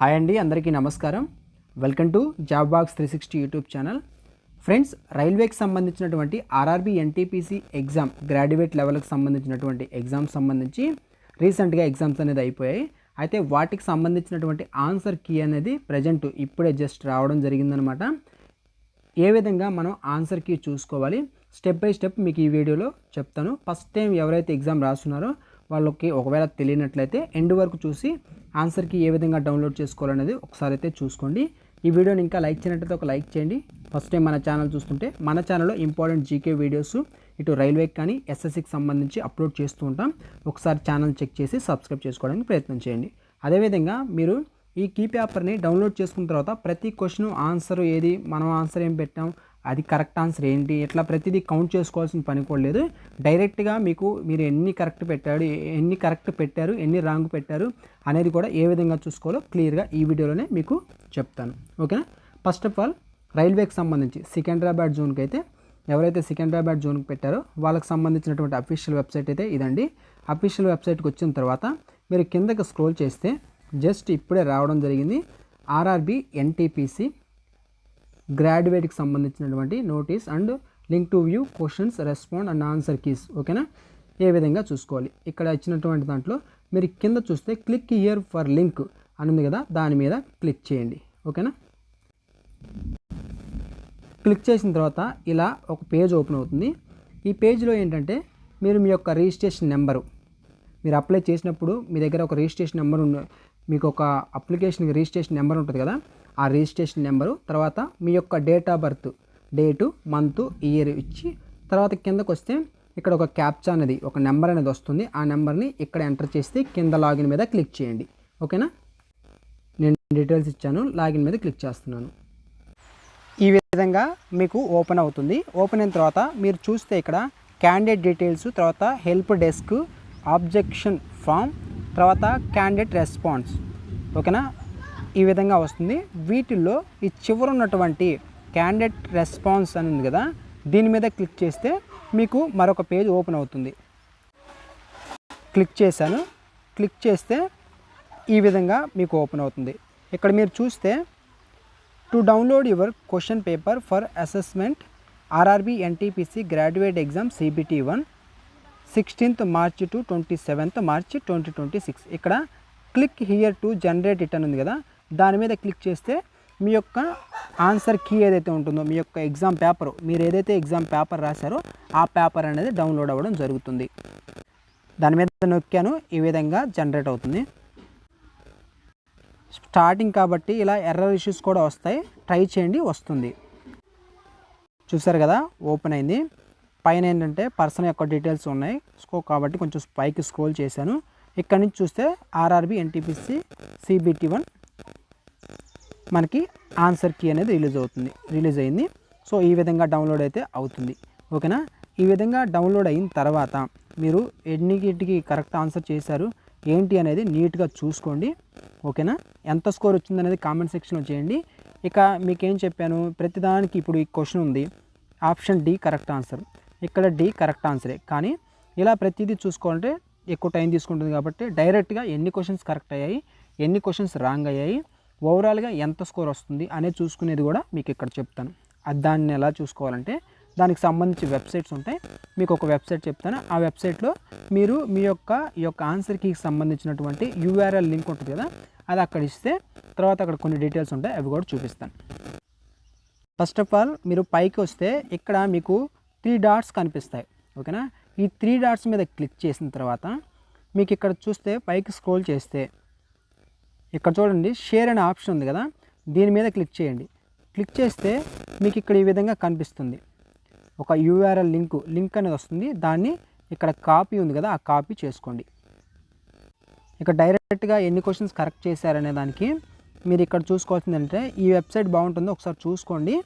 Hi అండి, అందరికీ నమస్కారం. Welcome to job box 360 YouTube channel. Friends, రైల్వేకి సంబంధించినటువంటి ఆర్ఆర్బీ ఎన్టీపీసీ ఎగ్జామ్ గ్రాడ్యుయేట్ లెవెల్కి సంబంధించినటువంటి ఎగ్జామ్స్ సంబంధించి రీసెంట్గా ఎగ్జామ్స్ అనేది అయిపోయాయి. అయితే వాటికి సంబంధించినటువంటి ఆన్సర్ కీ అనేది ప్రజెంట్ ఇప్పుడే జస్ట్ రావడం జరిగిందనమాట. ఏ విధంగా మనం ఆన్సర్ కీ చూసుకోవాలి స్టెప్ బై స్టెప్ మీకు ఈ వీడియోలో చెప్తాను. ఫస్ట్ టైం ఎవరైతే ఎగ్జామ్ రాస్తున్నారో వాళ్ళకి ఒకవేళ తెలియనట్లయితే ఎండ్ వరకు చూసి ఆన్సర్కి ఏ విధంగా డౌన్లోడ్ చేసుకోవాలనేది ఒకసారి అయితే చూసుకోండి. ఈ వీడియోని ఇంకా లైక్ చేయనట్లయితే ఒక లైక్ చేయండి. ఫస్ట్ టైం మన ఛానల్ చూస్తుంటే మన ఛానల్లో ఇంపార్టెంట్ జీకే వీడియోస్ ఇటు రైల్వేకి కానీ ఎస్ఎస్సికి సంబంధించి అప్లోడ్ చేస్తూ ఉంటాం. ఒకసారి ఛానల్ చెక్ చేసి సబ్స్క్రైబ్ చేసుకోవడానికి ప్రయత్నం చేయండి. అదేవిధంగా మీరు ఈ కీ పేపర్ని డౌన్లోడ్ చేసుకున్న తర్వాత ప్రతి క్వశ్చన్ ఆన్సర్ ఏది, మనం ఆన్సర్ ఏం పెట్టాం, అది కరెక్ట్ ఆన్సర్ ఏంటి, ఇట్లా ప్రతిదీ కౌంట్ చేసుకోవాల్సిన పని కూడా లేదు. డైరెక్ట్గా మీరు ఎన్ని కరెక్ట్ పెట్టారు, ఎన్ని రాంగ్ పెట్టారు అనేది కూడా ఏ విధంగా చూసుకోవాలో క్లియర్గా ఈ వీడియోలోనే మీకు చెప్తాను. ఓకేనా? ఫస్ట్ ఆఫ్ ఆల్ రైల్వేకి సంబంధించి సికింద్రాబాద్ జోన్కి అయితే ఎవరైతే సికింద్రాబాద్ జోన్కి పెట్టారో వాళ్ళకి సంబంధించినటువంటి అఫీషియల్ వెబ్సైట్ అయితే ఇదండి. అఫీషియల్ వెబ్సైట్కి వచ్చిన తర్వాత మీరు కిందకి స్క్రోల్ చేస్తే జస్ట్ ఇప్పుడే రావడం జరిగింది ఆర్ఆర్బీ ఎన్టీపీసీ గ్రాడ్యుయేట్కి సంబంధించినటువంటి notice and link to view questions respond and answer keys. ఓకేనా? ఏ విధంగా చూసుకోవాలి ఇక్కడ ఇచ్చినటువంటి దాంట్లో మీరు కింద చూస్తే క్లిక్ హియర్ ఫర్ లింక్ అని ఉంది కదా, దాని మీద క్లిక్ చేయండి. ఓకేనా? క్లిక్ చేసిన తర్వాత ఇలా ఒక పేజ్ ఓపెన్ అవుతుంది. ఈ పేజ్లో ఏంటంటే మీరు మీ యొక్క రిజిస్ట్రేషన్ నెంబరు, మీరు అప్లై చేసినప్పుడు మీ దగ్గర ఒక రిజిస్ట్రేషన్ నెంబర్ మీకు ఒక అప్లికేషన్కి రిజిస్ట్రేషన్ నెంబర్ ఉంటుంది కదా, ఆ రిజిస్ట్రేషన్ నెంబరు, తర్వాత మీ యొక్క date of birth, date, month, year ఇచ్చి తర్వాత కిందకు వస్తే ఇక్కడ ఒక క్యాప్చా అనేది, ఒక నెంబర్ అనేది వస్తుంది. ఆ నెంబర్ని ఇక్కడ ఎంటర్ చేస్తే కింద లాగిన్ మీద క్లిక్ చేయండి. ఓకేనా? నేను డీటెయిల్స్ ఇచ్చాను, లాగిన్ మీద క్లిక్ చేస్తున్నాను. ఈ విధంగా మీకు ఓపెన్ అవుతుంది. ఓపెన్ అయిన తర్వాత మీరు చూస్తే ఇక్కడ క్యాండిడేట్ డీటెయిల్స్, తర్వాత హెల్ప్ డెస్క్, ఆబ్జెక్షన్ ఫామ్, తర్వాత క్యాండిడేట్ రెస్పాన్స్. ఓకేనా? ఈ విధంగా వస్తుంది. వీటిల్లో ఈ చివర ఉన్నటువంటి క్యాండిడేట్ రెస్పాన్స్ అని ఉంది కదా, దీని మీద క్లిక్ చేస్తే మీకు మరొక పేజ్ ఓపెన్ అవుతుంది. క్లిక్ చేశాను. క్లిక్ చేస్తే ఈ విధంగా మీకు ఓపెన్ అవుతుంది. ఇక్కడ మీరు చూస్తే to download your question paper for assessment RRB NTPC graduate exam CBT1 16th March to 27th March 2026. ఇక్కడ click here to generate it అని ఉంది కదా, దాని మీద క్లిక్ చేస్తే మీ యొక్క ఆన్సర్ కీ ఏదైతే ఉంటుందో, మీ యొక్క ఎగ్జామ్ పేపర్, మీరు ఏదైతే ఎగ్జామ్ పేపర్ రాశారో ఆ పేపర్ అనేది డౌన్లోడ్ అవ్వడం జరుగుతుంది. దాని మీద నొక్కాను, ఈ విధంగా జనరేట్ అవుతుంది. స్టార్టింగ్ కాబట్టి ఇలా ఎర్రర్ ఇష్యూస్ కూడా వస్తాయి, ట్రై చేయండి, వస్తుంది. చూసారు కదా, ఓపెన్ అయింది. పైన ఏంటంటే పర్సన్ యొక్క డీటెయిల్స్ ఉన్నాయి కాబట్టి కొంచెం పైకి స్క్రోల్ చేశాను. ఇక్కడ నుంచి చూస్తే ఆర్ఆర్బీ ఎన్టీపీసీ CBT1 మనకి ఆన్సర్ కీ అనేది రిలీజ్ అయింది. సో ఈ విధంగా డౌన్లోడ్ అయితే అవుతుంది. ఓకేనా? ఈ విధంగా డౌన్లోడ్ అయిన తర్వాత మీరు ఎన్నిటికి కరెక్ట్ ఆన్సర్ చేశారు ఏంటి అనేది నీట్గా చూసుకోండి. ఓకేనా? ఎంత స్కోర్ వచ్చిందనేది కామెంట్ సెక్షన్లో చేయండి. ఇక మీకేం చెప్పాను, ప్రతిదానికి ఇప్పుడు ఈ క్వశ్చన్ ఉంది, ఆప్షన్ D కరెక్ట్ ఆన్సర్, ఇక్కడ D కరెక్ట్ ఆన్సరే. కానీ ఇలా ప్రతిదీ చూసుకోవాలంటే ఎక్కువ టైం తీసుకుంటుంది కాబట్టి డైరెక్ట్గా ఎన్ని క్వశ్చన్స్ కరెక్ట్ అయ్యాయి, ఎన్ని క్వశ్చన్స్ రాంగ్ అయ్యాయి, ఓవరాల్గా ఎంత స్కోర్ వస్తుంది అనేది చూసుకునేది కూడా మీకు ఇక్కడ చెప్తాను. దాన్ని ఎలా చూసుకోవాలంటే దానికి సంబంధించి వెబ్సైట్స్ ఉంటాయి. మీకు ఒక వెబ్సైట్ చెప్తాను. ఆ వెబ్సైట్లో మీరు ఈ యొక్క ఆన్సర్ కీకి సంబంధించినటువంటి URL లింక్ ఉంటుంది కదా, అది అక్కడ ఇస్తే తర్వాత అక్కడ కొన్ని డీటెయిల్స్ ఉంటాయి, అవి కూడా చూపిస్తాను. ఫస్ట్ ఆఫ్ ఆల్ మీరు పైకి వస్తే ఇక్కడ మీకు 3 డాట్స్ కనిపిస్తాయి. ఓకేనా? ఈ 3 డాట్స్ మీద క్లిక్ చేసిన తర్వాత మీకు ఇక్కడ చూస్తే పైకి స్క్రోల్ చేస్తే ఇక్కడ చూడండి షేర్ అనే ఆప్షన్ ఉంది కదా, దీని మీద క్లిక్ చేయండి. క్లిక్ చేస్తే మీకు ఇక్కడ ఈ విధంగా కనిపిస్తుంది. ఒక URL లింక్ అనేది వస్తుంది. దాన్ని ఇక్కడ కాపీ ఉంది కదా, ఆ కాపీ చేసుకోండి. ఇక్కడ డైరెక్ట్గా ఎన్ని క్వశ్చన్స్ కరెక్ట్ చేశారనే దానికి మీరు ఇక్కడ చూసుకోవాల్సింది అంటే ఈ వెబ్సైట్ బాగుంటుందో ఒకసారి చూసుకోండి.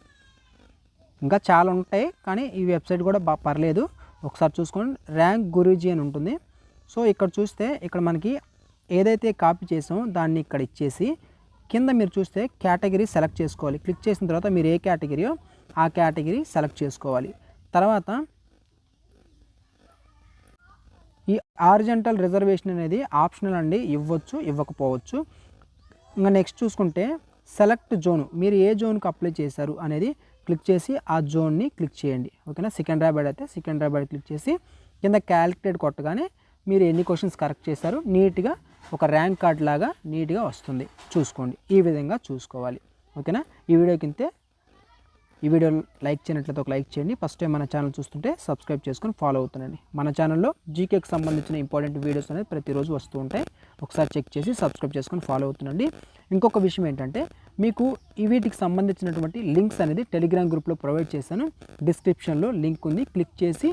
ఇంకా చాలా ఉంటాయి కానీ ఈ వెబ్సైట్ కూడా పర్లేదు, ఒకసారి చూసుకోండి. ర్యాంక్ గురూజీ అని ఉంటుంది. సో ఇక్కడ చూస్తే ఇక్కడ మనకి ఏదైతే కాపీ చేసామో దాన్ని ఇక్కడ ఇచ్చేసి కింద మీరు చూస్తే కేటగిరీ సెలెక్ట్ చేసుకోవాలి. క్లిక్ చేసిన తర్వాత మీరు ఏ కేటగిరీయో ఆ కేటగిరీ సెలెక్ట్ చేసుకోవాలి. తర్వాత ఈ హారిజాంటల్ రిజర్వేషన్ అనేది ఆప్షనల్ అండి, ఇవ్వచ్చు ఇవ్వకపోవచ్చు. ఇంకా నెక్స్ట్ చూసుకుంటే సెలెక్ట్ జోన్, మీరు ఏ జోన్కి అప్లై చేశారు అనేది క్లిక్ చేసి ఆ జోన్ని క్లిక్ చేయండి. ఓకేనా, సికింద్రాబాద్ అయితే సికింద్రాబాద్ క్లిక్ చేసి కింద క్యాలిక్యులేట్ కొట్టగానే మీరు ఎన్ని క్వశ్చన్స్ కరెక్ట్ చేశారు నీట్గా ఒక ర్యాంక్ కార్డ్ లాగా నీట్గా వస్తుంది. చూసుకోండి, ఈ విధంగా చూసుకోవాలి. ఓకేనా, ఈ వీడియో లైక్ చేయనట్లయితే ఒక లైక్ చేయండి. ఫస్ట్ టైం మన ఛానల్ చూస్తుంటే సబ్స్క్రైబ్ చేసుకొని ఫాలో అవుతుండండి. మన ఛానల్లో జీకేకి సంబంధించిన ఇంపార్టెంట్ వీడియోస్ అనేది ప్రతిరోజు వస్తూ ఉంటాయి. ఒకసారి చెక్ చేసి సబ్స్క్రైబ్ చేసుకొని ఫాలో అవుతుండండి. ఇంకొక విషయం ఏంటంటే మీకు వీటికి సంబంధించినటువంటి లింక్స్ అనేది టెలిగ్రామ్ గ్రూప్లో ప్రొవైడ్ చేశాను. డిస్క్రిప్షన్లో లింక్ ఉంది, క్లిక్ చేసి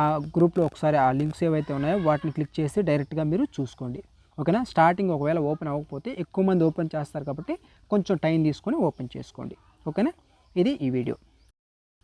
ఆ గ్రూప్లో ఒకసారి ఆ లింక్స్ ఏవైతే ఉన్నాయో వాటిని క్లిక్ చేసి డైరెక్ట్గా మీరు చూసుకోండి. ఓకేనా, స్టార్టింగ్ ఒకవేళ ఓపెన్ అవ్వకపోతే ఎక్కువ మంది ఓపెన్ చేస్తారు కాబట్టి కొంచెం టైం తీసుకొని ఓపెన్ చేసుకోండి. ఓకేనా, ఇది ఈ వీడియో.